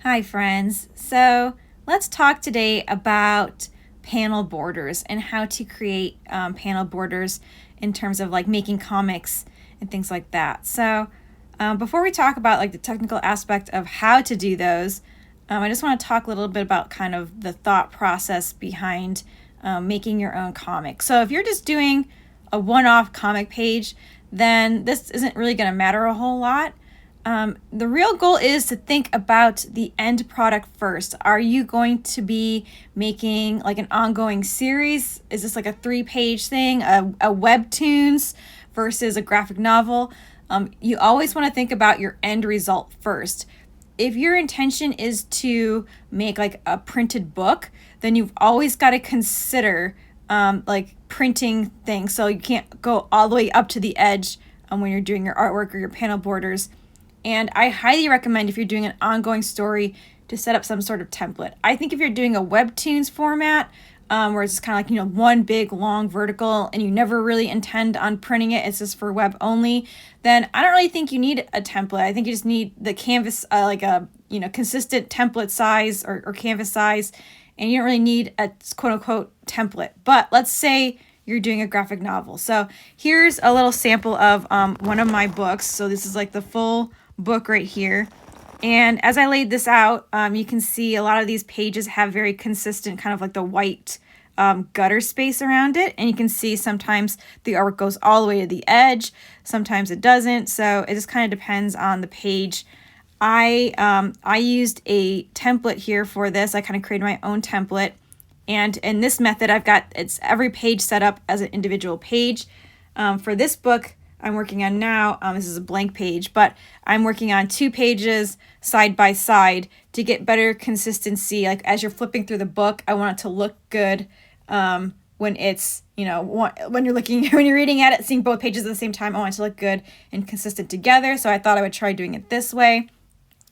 Hi friends. So let's talk today about panel borders and how to create panel borders in terms of like making comics and things like that. So before we talk about like the technical aspect of how to do those, I just want to talk a little bit about kind of the thought process behind making your own comic. So if you're just doing a one-off comic page, then this isn't really going to matter a whole lot. The real goal is to think about the end product first. Are you going to be making like an ongoing series? Is this like a 3-page thing, a webtoons versus a graphic novel? You always want to think about your end result first. If your intention is to make like a printed book, then you've always got to consider like printing things. So you can't go all the way up to the edge when you're doing your artwork or your panel borders. And I highly recommend, if you're doing an ongoing story, to set up some sort of template. I think if you're doing a webtoons format, where it's just kind of like, one big long vertical and you never really intend on printing it, it's just for web only, then I don't really think you need a template. I think you just need the canvas, like a, consistent template size or canvas size, and you don't really need a quote unquote template. But let's say you're doing a graphic novel. So here's a little sample of one of my books. So this is like the full book right here. And as I laid this out, you can see a lot of these pages have very consistent kind of like the white gutter space around it. And you can see sometimes the artwork goes all the way to the edge, sometimes it doesn't. So it just kind of depends on the page. I used a template here for this. I kind of created my own template. And in this method, it's every page set up as an individual page. For this book I'm working on now, this is a blank page, but I'm working on 2 pages side by side to get better consistency. Like as you're flipping through the book, I want it to look good when it's, when you're reading at it, seeing both pages at the same time. I want it to look good and consistent together. So I thought I would try doing it this way.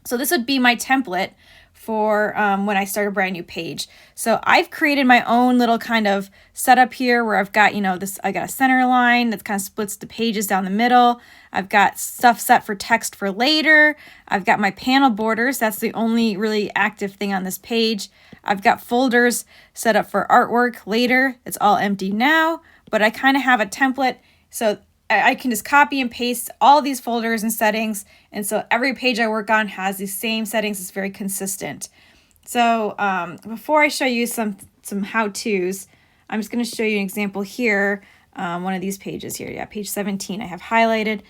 So this would be my template for when I start a brand new page. So I've created my own little kind of setup here where I've got, I got a center line that kind of splits the pages down the middle. I've got stuff set for text for later. I've got my panel borders. That's the only really active thing on this page. I've got folders set up for artwork later. It's all empty now, but I kind of have a template. So I can just copy and paste all these folders and settings. And so every page I work on has these same settings. It's very consistent. So before I show you some how-tos, I'm just going to show you an example here. One of these pages here. Yeah, page 17 I have highlighted.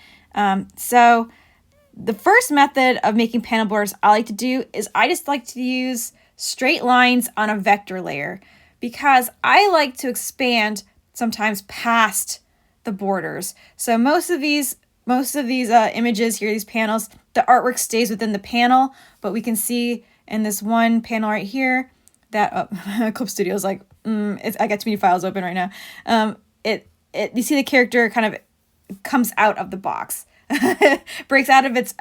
So the first method of making panel borders I like to do is I just like to use straight lines on a vector layer, because I like to expand sometimes past the borders. So most of these images here, these panels, the artwork stays within the panel, but we can see in this one panel right here that Clip Studio is like, I got too many files open right now. You see the character kind of comes out of the box, breaks out of its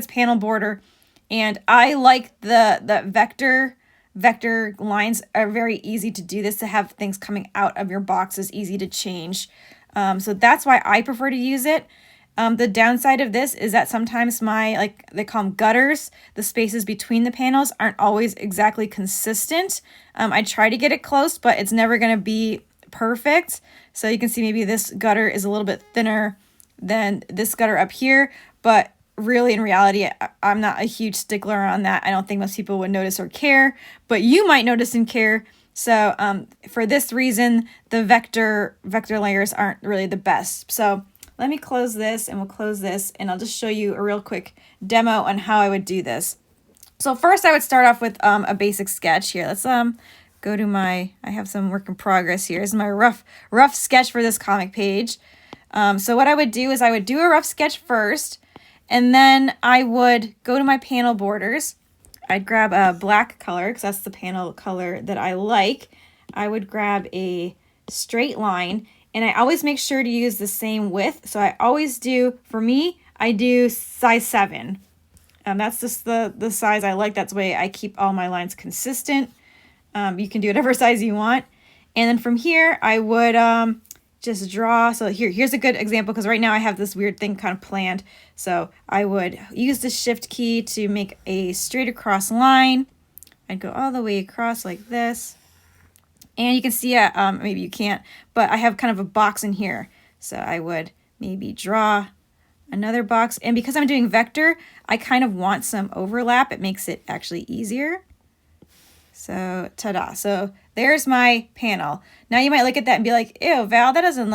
panel border, and I like the vector lines are very easy to do this, to have things coming out of your box is easy to change. So that's why I prefer to use it. The downside of this is that sometimes they call them gutters, the spaces between the panels aren't always exactly consistent. I try to get it close, but it's never going to be perfect. So you can see maybe this gutter is a little bit thinner than this gutter up here, but really, in reality, I'm not a huge stickler on that. I don't think most people would notice or care, but you might notice and care. So for this reason, the vector layers aren't really the best. So let me close this, and we'll close this, and I'll just show you a real quick demo on how I would do this. So first I would start off with a basic sketch here. Let's go to I have some work in progress here. This is my rough sketch for this comic page. So what I would do is I would do a rough sketch first, and then I would go to my panel borders. I'd grab a black color because that's the panel color that I like. I would grab a straight line, and I always make sure to use the same width. So I always do, for me, I do size 7. That's just the size I like. That's the way I keep all my lines consistent. You can do whatever size you want. And then from here, I would just draw. So here's a good example, because right now I have this weird thing kind of planned. So I would use the shift key to make a straight across line. I'd go all the way across like this. And you can see, maybe you can't, but I have kind of a box in here. So I would maybe draw another box. And because I'm doing vector, I kind of want some overlap. It makes it actually easier. So ta-da. So there's my panel. Now you might look at that and be like, ew, Val, that doesn't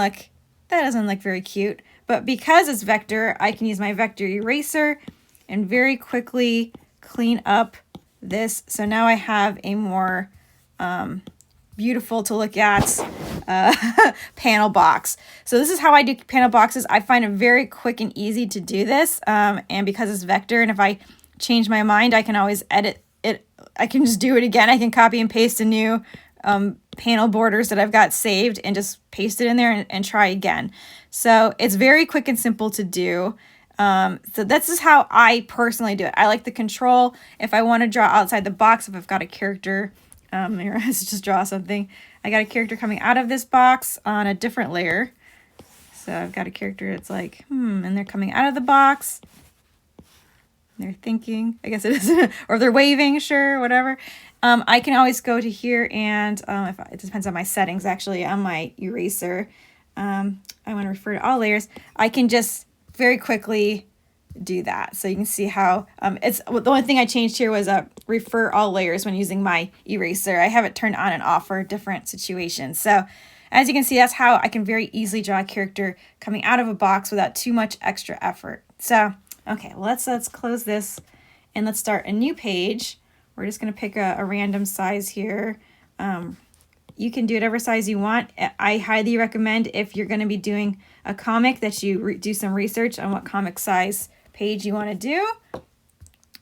look very cute. But because it's vector, I can use my vector eraser and very quickly clean up this. So now I have a more beautiful to look at panel box. So this is how I do panel boxes. I find it very quick and easy to do this. And because it's vector, and if I change my mind, I can always edit it. I can just do it again. I can copy and paste a new panel borders that I've got saved and just paste it in there and try again. So it's very quick and simple to do. So this is how I personally do it. I like the control. If I want to draw outside the box, if I've got a character, let's just draw something. I got a character coming out of this box on a different layer. So I've got a character that's like, and they're coming out of the box. They're thinking, I guess it is, or they're waving, sure, whatever. I can always go to here and it depends on my settings, actually, on my eraser. I want to refer to all layers. I can just very quickly do that. So you can see how it's the only thing I changed here was refer all layers when using my eraser. I have it turned on and off for different situations. So as you can see, that's how I can very easily draw a character coming out of a box without too much extra effort. So okay, well, let's close this and let's start a new page. We're just going to pick a random size here. You can do whatever size you want. I highly recommend, if you're going to be doing a comic, that you do some research on what comic size page you want to do.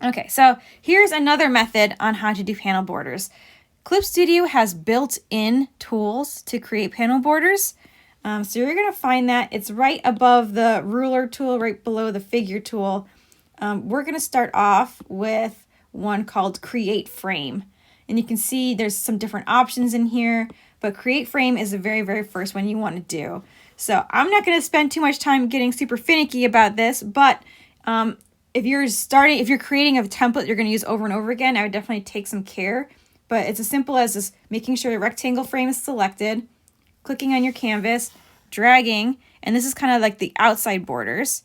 Okay, so here's another method on how to do panel borders. Clip Studio has built-in tools to create panel borders. So you're going to find that it's right above the ruler tool, right below the figure tool. We're going to start off with one called Create Frame. And you can see there's some different options in here, but Create Frame is the very, very first one you want to do. So I'm not going to spend too much time getting super finicky about this, but if you're creating a template you're going to use over and over again, I would definitely take some care. But it's as simple as just making sure the rectangle frame is selected, clicking on your canvas, dragging, and this is kind of like the outside borders,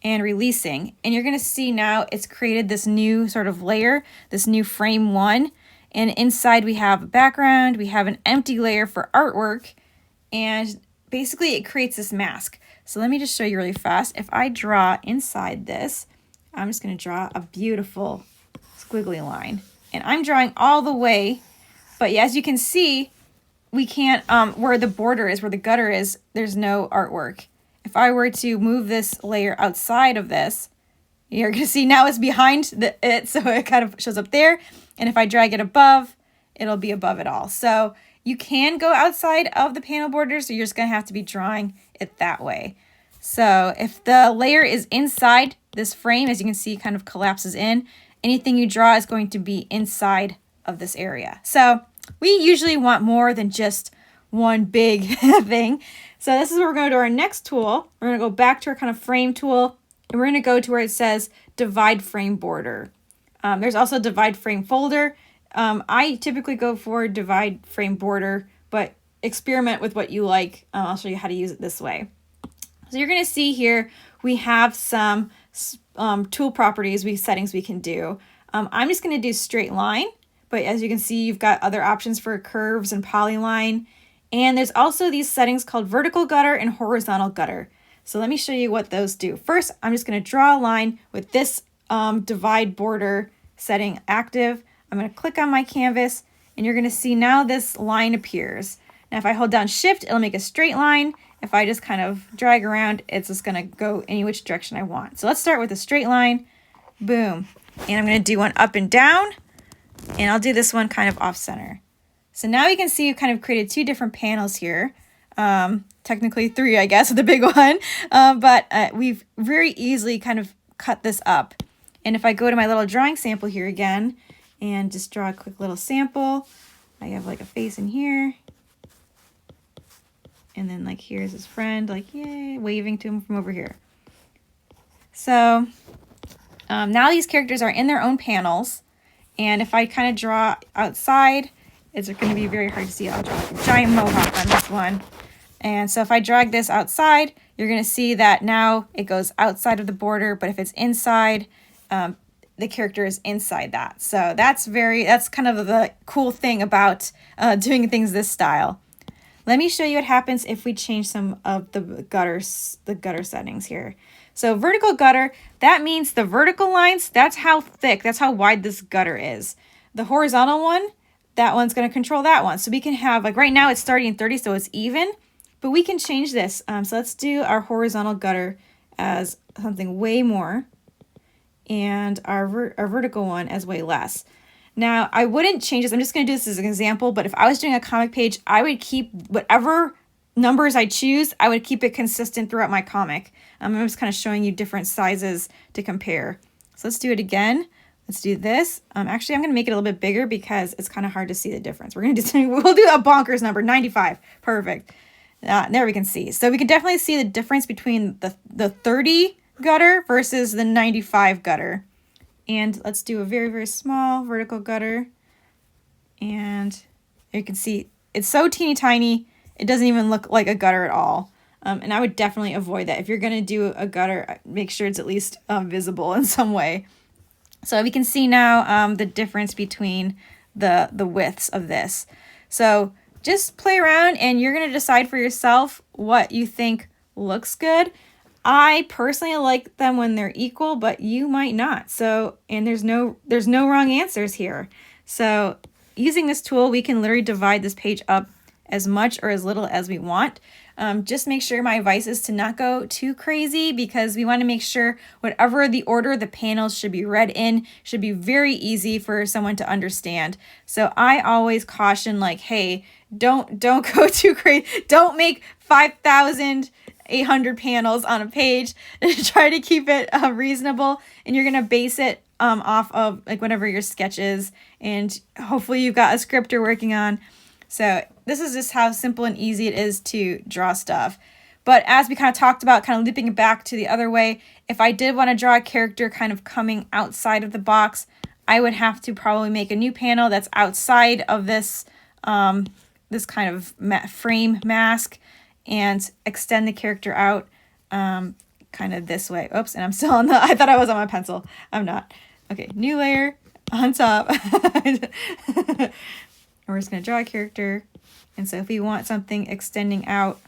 and releasing. And you're going to see now it's created this new sort of layer, this new frame one. And inside we have a background, we have an empty layer for artwork, and basically it creates this mask. So let me just show you really fast. If I draw inside this, I'm just going to draw a beautiful squiggly line. And I'm drawing all the way, but as you can see, we can't, where the border is, where the gutter is, there's no artwork. If I were to move this layer outside of this, you're going to see now it's behind it, so it kind of shows up there. And if I drag it above, it'll be above it all. So you can go outside of the panel border, so you're just going to have to be drawing it that way. So if the layer is inside this frame, as you can see, it kind of collapses in, anything you draw is going to be inside of this area. So we usually want more than just one big thing. So this is where we're going to do our next tool. We're going to go back to our kind of frame tool, and we're going to go to where it says divide frame border. There's also divide frame folder. I typically go for divide frame border, but experiment with what you like. I'll show you how to use it this way. So you're going to see here we have some tool properties, settings we can do. I'm just going to do straight line, but as you can see, you've got other options for curves and polyline. And there's also these settings called vertical gutter and horizontal gutter. So let me show you what those do. First, I'm just going to draw a line with this divide border setting active. I'm going to click on my canvas, and you're going to see now this line appears. Now, if I hold down Shift, it'll make a straight line. If I just kind of drag around, it's just going to go any which direction I want. So let's start with a straight line. Boom. And I'm going to do one up and down, and I'll do this one kind of off center. So now you can see you've kind of created two different panels here. Technically three, I guess, with the big one. But we've very easily kind of cut this up. And if I go to my little drawing sample here again and just draw a quick little sample, I have like a face in here And then like here's his friend, like yay, waving to him from over here. So now these characters are in their own panels. And if I kind of draw outside, it's going to be very hard to see. I'll draw like a giant mohawk on this one. And so if I drag this outside, you're going to see that now it goes outside of the border. But if it's inside, the character is inside that. So that's kind of the cool thing about doing things this style. Let me show you what happens if we change some of the gutter settings here. So vertical gutter, that means the vertical lines, that's how thick, that's how wide this gutter is. The horizontal one, that one's going to control that one. So we can have, like right now it's 30 and 30, so it's even, but we can change this. So let's do our horizontal gutter as something way more, and our vertical one as way less. Now, I wouldn't change this. I'm just going to do this as an example, but if I was doing a comic page, I would keep whatever numbers I choose, I would keep it consistent throughout my comic. I'm just kind of showing you different sizes to compare. So let's do it again. Let's do this. Actually, I'm going to make it a little bit bigger because it's kind of hard to see the difference. We'll do a bonkers number, 95. Perfect. There we can see. So we can definitely see the difference between the 30 gutter versus the 95 gutter. And let's do a very, very small vertical gutter. And you can see it's so teeny tiny, it doesn't even look like a gutter at all. And I would definitely avoid that. If you're going to do a gutter, make sure it's at least visible in some way. So we can see now the difference between the widths of this. So just play around and you're going to decide for yourself what you think looks good. I personally like them when they're equal, but you might not. So, and there's no wrong answers here. So using this tool, we can literally divide this page up as much or as little as we want. Just make sure my advice is to not go too crazy, because we want to make sure whatever the order the panels should be read in should be very easy for someone to understand. So I always caution, like, hey, don't go too crazy. Don't make 5,800 panels on a page. Try to keep it reasonable, and you're gonna base it off of like whatever your sketch is, and hopefully you've got a script you're working on. So this is just how simple and easy it is to draw stuff. But as we kind of talked about, kind of looping it back to the other way, if I did want to draw a character kind of coming outside of the box, I would have to probably make a new panel that's outside of this this kind of frame mask, and extend the character out kind of this way. Oops, and I'm still on I thought I was on my pencil. I'm not. Okay, new layer on top. We're just going to draw a character. And so if we want something extending out,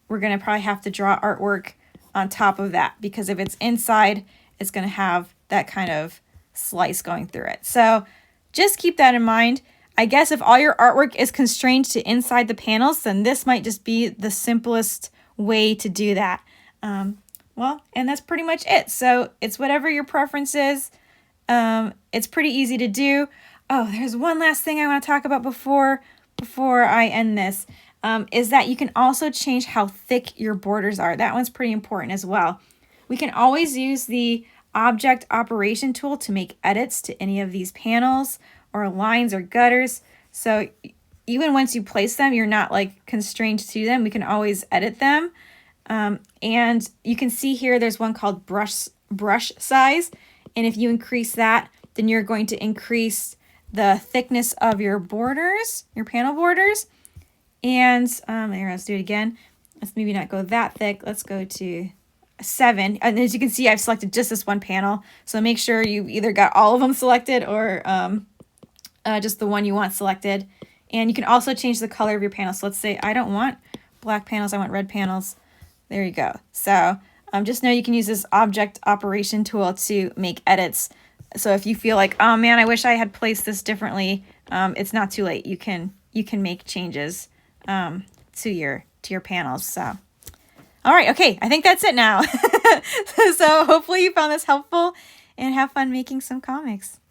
we're going to probably have to draw artwork on top of that, because if it's inside, it's going to have that kind of slice going through it. So just keep that in mind. I guess if all your artwork is constrained to inside the panels, then this might just be the simplest way to do that. Well, and that's pretty much it. So it's whatever your preference is. It's pretty easy to do. Oh, there's one last thing I want to talk about before I end this, is that you can also change how thick your borders are. That one's pretty important as well. We can always use the object operation tool to make edits to any of these panels or lines or gutters. So even once you place them, you're not like constrained to them. We can always edit them. And you can see here there's one called brush size. And if you increase that, then you're going to increase the thickness of your borders, your panel borders. And here, let's do it again. Let's maybe not go that thick. Let's go to 7. And as you can see, I've selected just this one panel. So make sure you either got all of them selected or just the one you want selected. And you can also change the color of your panel. So let's say I don't want black panels, I want red panels. There you go. So just know you can use this object operation tool to make edits. So if you feel like, oh man, I wish I had placed this differently, it's not too late. You can make changes to your panels. So, all right, okay, I think that's it now. So hopefully you found this helpful, and have fun making some comics.